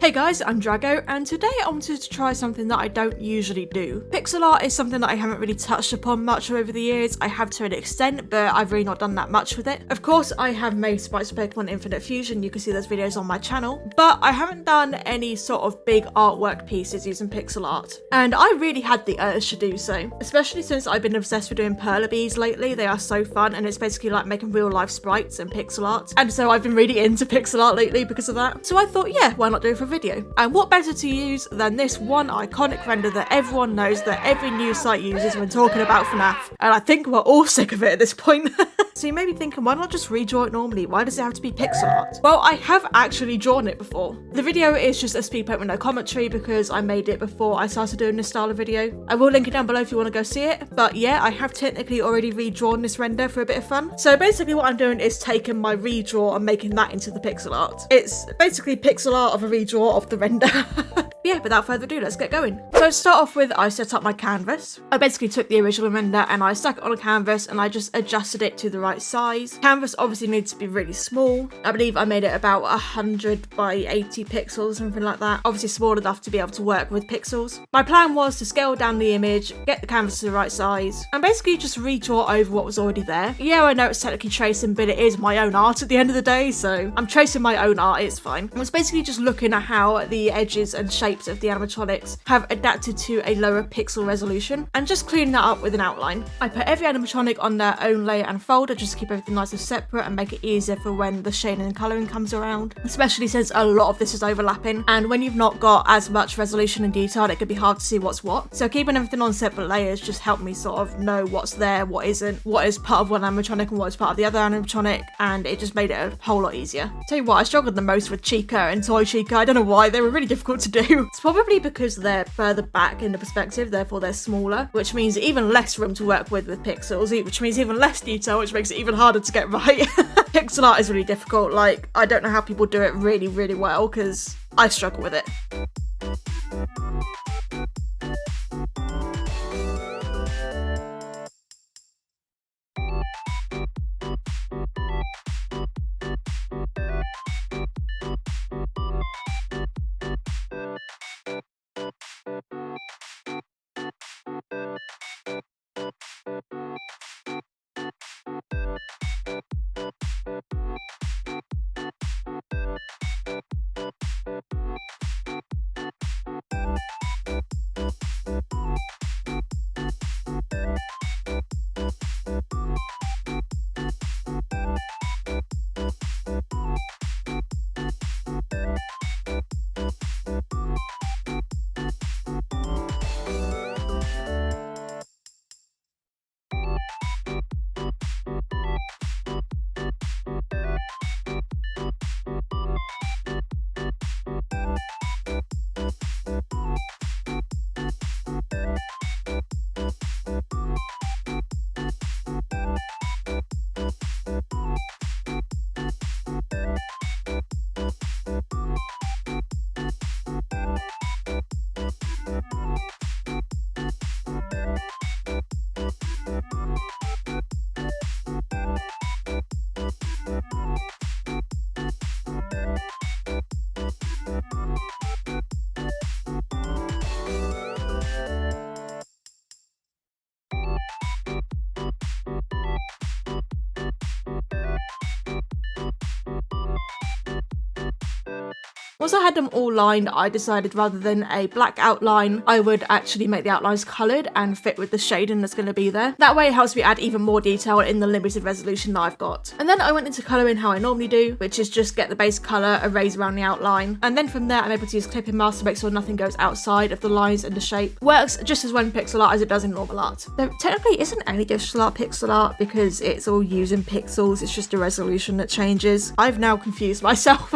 Hey guys, I'm Drago, and today I wanted to try something that I don't usually do. Pixel art is something that I haven't really touched upon much over the years. I have to an extent, but I've really not done that much with it. Of course, I have made Spice Pokemon Infinite Fusion, you can see those videos on my channel, but I haven't done any sort of big artwork pieces using pixel art. And I really had the urge to do so, especially since I've been obsessed with doing Perlebees lately. They are so fun, and it's basically like making real life sprites and pixel art. And so I've been really into pixel art lately because of that. So I thought, yeah, why not do it for video? And what better to use than this one iconic render that everyone knows, that every news site uses when talking about FNAF. And I think we're all sick of it at this point. So you may be thinking, why not just redraw it normally? Why does it have to be pixel art? Well, I have actually drawn it before. The video is just a speed paint with no commentary because I made it before I started doing this style of video. I will link it down below if you want to go see it. But yeah, I have technically already redrawn this render for a bit of fun. So basically what I'm doing is taking my redraw and making that into the pixel art. It's basically pixel art of a redraw of the render. Yeah, without further ado, let's get going. So to start off with, I set up my canvas. I basically took the original render and I stuck it on a canvas and I just adjusted it to the right size. Canvas obviously needs to be really small. I believe I made it about 100 by 80 pixels, something like that. Obviously small enough to be able to work with pixels. My plan was to scale down the image, get the canvas to the right size, and basically just redraw over what was already there. Yeah, I know it's technically tracing, but it is my own art at the end of the day, so I'm tracing my own art, it's fine. I was basically just looking at how the edges and shapes of the animatronics have adapted to a lower pixel resolution and just cleaning that up with an outline. I put every animatronic on their own layer and folder just to keep everything nice and separate and make it easier for when the shading and colouring comes around, especially since a lot of this is overlapping, and when you've not got as much resolution and detail it can be hard to see what's what. So keeping everything on separate layers just helped me sort of know what's there, what isn't, what is part of one animatronic and what is part of the other animatronic, and it just made it a whole lot easier. Tell you what, I struggled the most with Chica and Toy Chica. I don't know why, they were really difficult to do. It's probably because they're further back in the perspective, therefore they're smaller, which means even less room to work with pixels, which means even less detail, which makes it even harder to get right. Pixel art is really difficult. Like, I don't know how people do it really, really well because I struggle with it. Once I had them all lined, I decided rather than a black outline, I would actually make the outlines coloured and fit with the shading that's going to be there. That way it helps me add even more detail in the limited resolution that I've got. And then I went into colouring how I normally do, which is just get the base colour, erase around the outline, and then from there I'm able to use clipping mask to make sure nothing goes outside of the lines and the shape. Works just as well in pixel art as it does in normal art. Though technically isn't any digital art pixel art because it's all using pixels, it's just the resolution that changes. I've now confused myself.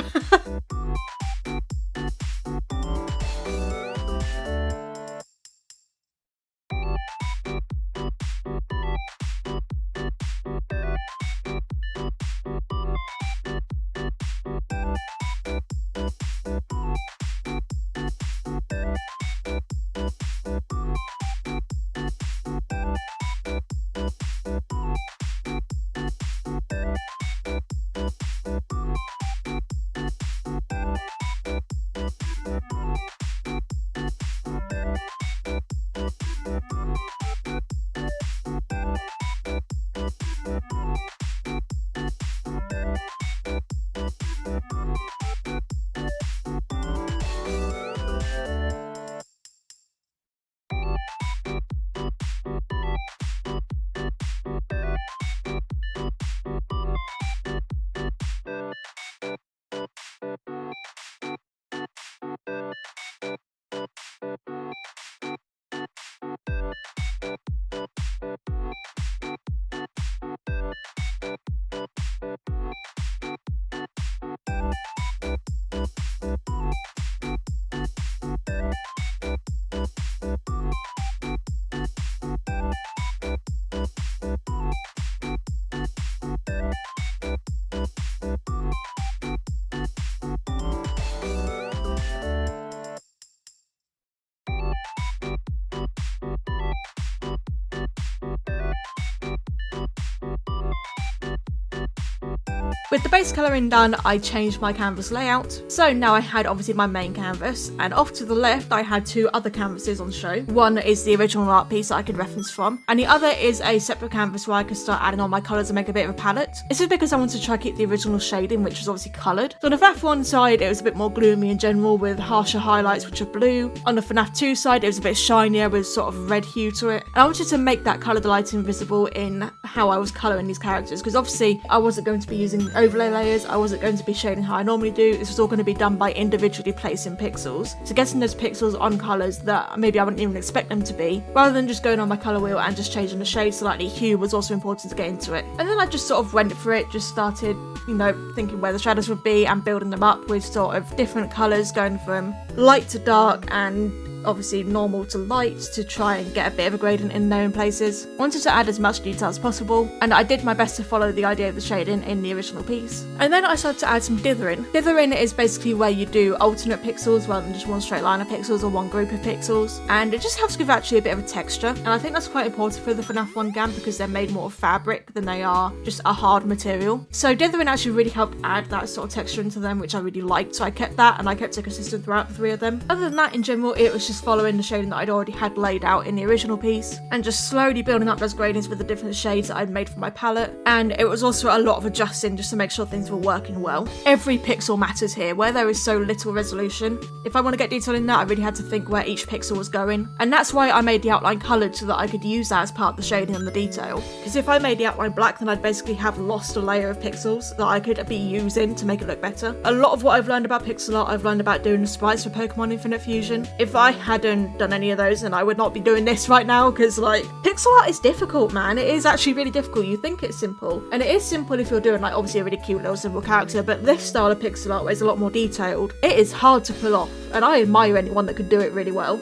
With the base colouring done, I changed my canvas layout. So now I had obviously my main canvas, and off to the left I had two other canvases on show. One is the original art piece that I could reference from, and the other is a separate canvas where I could start adding on my colours and make a bit of a palette. This is because I wanted to try to keep the original shading, which was obviously coloured. So on the FNAF 1 side it was a bit more gloomy in general with harsher highlights which are blue. On the FNAF 2 side it was a bit shinier with sort of red hue to it. And I wanted to make that coloured lighting visible in how I was colouring these characters, because obviously I wasn't going to be using overlay layers, I wasn't going to be shading how I normally do. This was all going to be done by individually placing pixels. So getting those pixels on colours that maybe I wouldn't even expect them to be, rather than just going on my colour wheel and just changing the shade slightly, hue was also important to get into it. And then I just sort of went for it, just started, you know, thinking where the shadows would be and building them up with sort of different colours, going from light to dark and obviously normal to light to try and get a bit of a gradient in there in places. I wanted to add as much detail as possible, and I did my best to follow the idea of the shading in the original piece. And then I started to add some dithering. Dithering is basically where you do alternate pixels rather than just one straight line of pixels or one group of pixels, and it just helps give actually a bit of a texture, and I think that's quite important for the FNAF 1 game because they're made more of fabric than they are just a hard material. So dithering actually really helped add that sort of texture into them, which I really liked, so I kept that and I kept it consistent throughout the three of them. Other than that, in general, it was just following the shading that I'd already had laid out in the original piece and just slowly building up those gradients with the different shades that I'd made for my palette. And it was also a lot of adjusting just to make sure things were working well. Every pixel matters here, where there is so little resolution. If I want to get detail in that, I really had to think where each pixel was going, and that's why I made the outline coloured so that I could use that as part of the shading and the detail. Because if I made the outline black, then I'd basically have lost a layer of pixels that I could be using to make it look better. A lot of what I've learned about pixel art, I've learned about doing the sprites for Pokemon Infinite Fusion. If I hadn't done any of those, then I would not be doing this right now, because like pixel art is difficult, man. It is actually really difficult. You think it's simple, and it is simple if you're doing like obviously a really cute little simple character, but this style of pixel art where it's a lot more detailed, it is hard to pull off, and I admire anyone that could do it really well.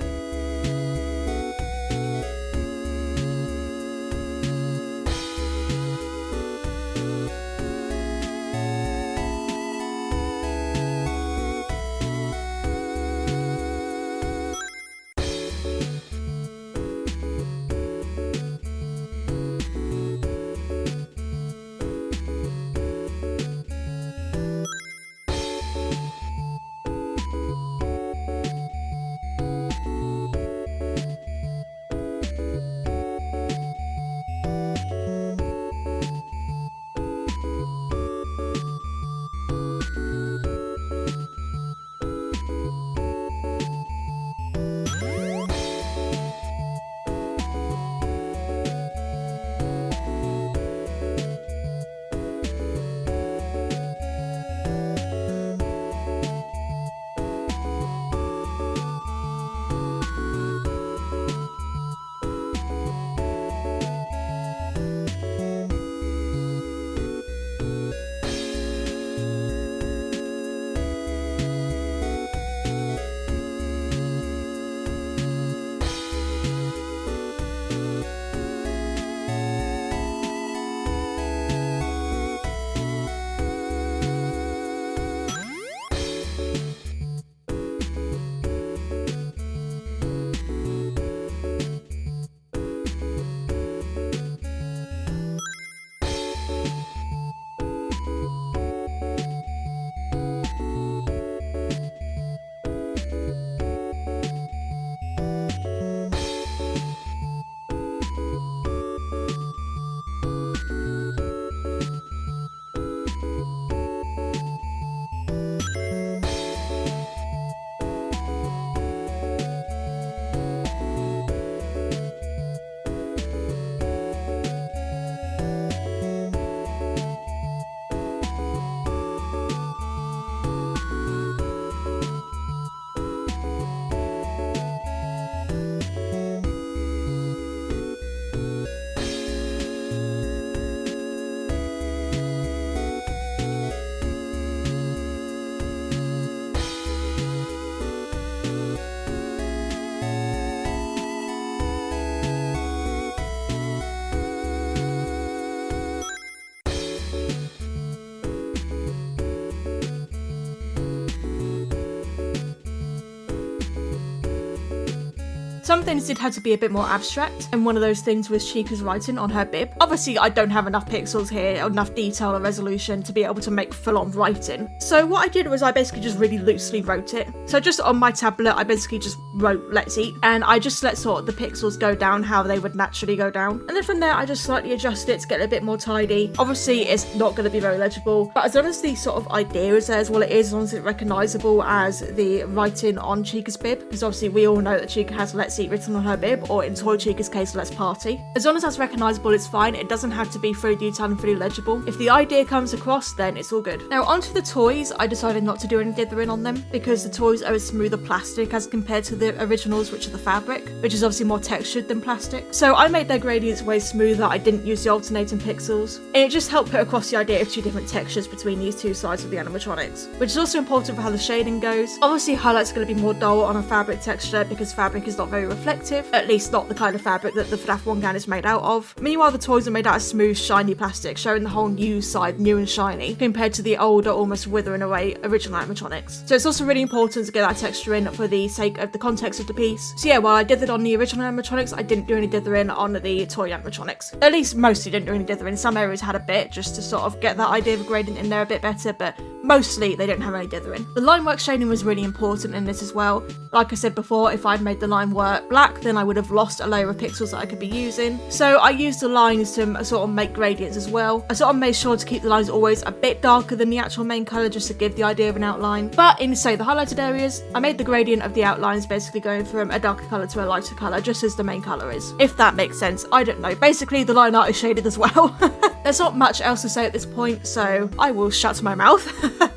Some things did have to be a bit more abstract, and one of those things was Chica's writing on her bib. Obviously, I don't have enough pixels here, or enough detail or resolution to be able to make full-on writing. So what I did was I basically just really loosely wrote it. So just on my tablet, I basically just wrote "Let's Eat," and I just let sort of the pixels go down how they would naturally go down. And then from there, I just slightly adjust it to get it a bit more tidy. Obviously, it's not going to be very legible, but as long as the sort of idea is there as well, it is, as long as it's recognisable as the writing on Chica's bib, because obviously we all know that Chica has "Let's Eat" written on her bib, or in Toy Chica's case, "Let's Party." As long as that's recognisable, it's fine. It doesn't have to be fully detailed and fully legible. If the idea comes across, then it's all good. Now onto the toys, I decided not to do any dithering on them because the toys are a smoother plastic as compared to the originals, which are the fabric, which is obviously more textured than plastic. So I made their gradients way smoother. I didn't use the alternating pixels, and it just helped put across the idea of two different textures between these two sides of the animatronics, which is also important for how the shading goes. Obviously, highlights are going to be more dull on a fabric texture because fabric is not very reflective, at least not the kind of fabric that the FNAF 1 gown is made out of. Meanwhile, the toys are made out of smooth, shiny plastic, showing the whole new side, new and shiny, compared to the older, almost withering away original animatronics. So it's also really important to get that texture in for the sake of the context of the piece. So yeah, while I dithered on the original animatronics, I didn't do any dithering on the toy animatronics. At least mostly didn't do any dithering. Some areas had a bit, just to sort of get that idea of a gradient in there a bit better, but mostly they didn't have any dithering. The line work shading was really important in this as well. Like I said before, if I'd made the line work black, then I would have lost a layer of pixels that I could be using. So I used the lines to sort of make gradients as well. I sort of made sure to keep the lines always a bit darker than the actual main colour, just to give the idea of an outline. But in, say, the highlighted areas, I made the gradient of the outlines basically going from a darker colour to a lighter colour, just as the main colour is. If that makes sense, I don't know. Basically, the line art is shaded as well. There's not much else to say at this point, so I will shut my mouth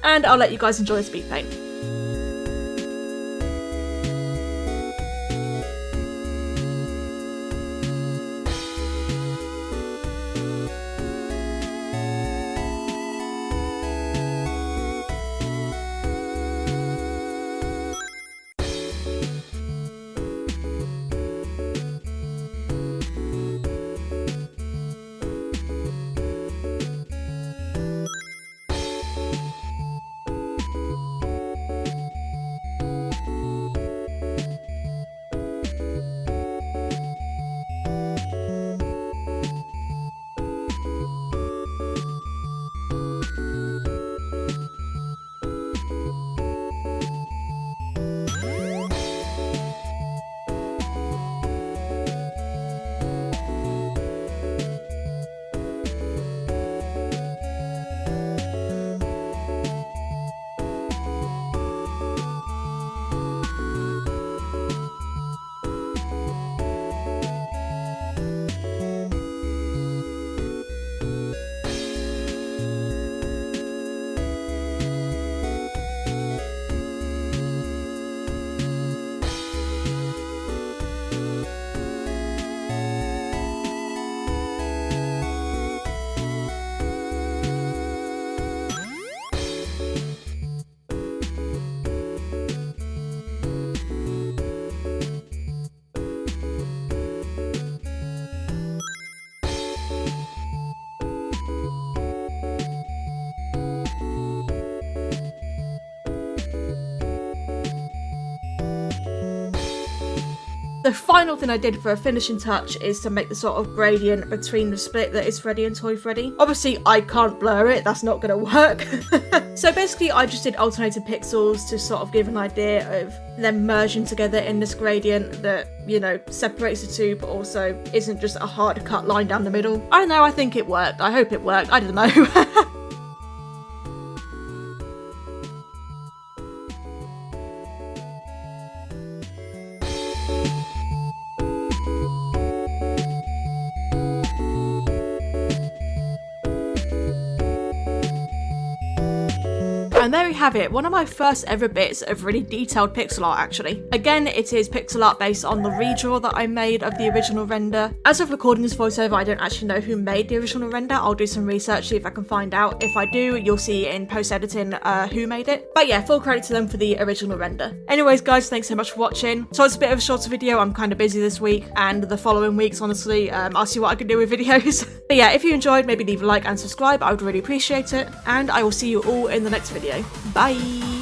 and I'll let you guys enjoy the speed paint. The final thing I did for a finishing touch is to make the sort of gradient between the split that is Freddy and Toy Freddy. Obviously, I can't blur it, that's not going to work. So basically, I just did alternated pixels to sort of give an idea of them merging together in this gradient that, you know, separates the two, but also isn't just a hard cut line down the middle. I don't know, I think it worked. I hope it worked. I don't know. And there we have it, one of my first ever bits of really detailed pixel art actually. Again, it is pixel art based on the redraw that I made of the original render. As of recording this voiceover, I don't actually know who made the original render. I'll do some research, see if I can find out. If I do, you'll see in post-editing who made it. But yeah, full credit to them for the original render. Anyways guys, thanks so much for watching. So it's a bit of a shorter video, I'm kind of busy this week and the following weeks honestly. I'll see what I can do with videos. But yeah, if you enjoyed, maybe leave a like and subscribe, I would really appreciate it. And I will see you all in the next video. Bye!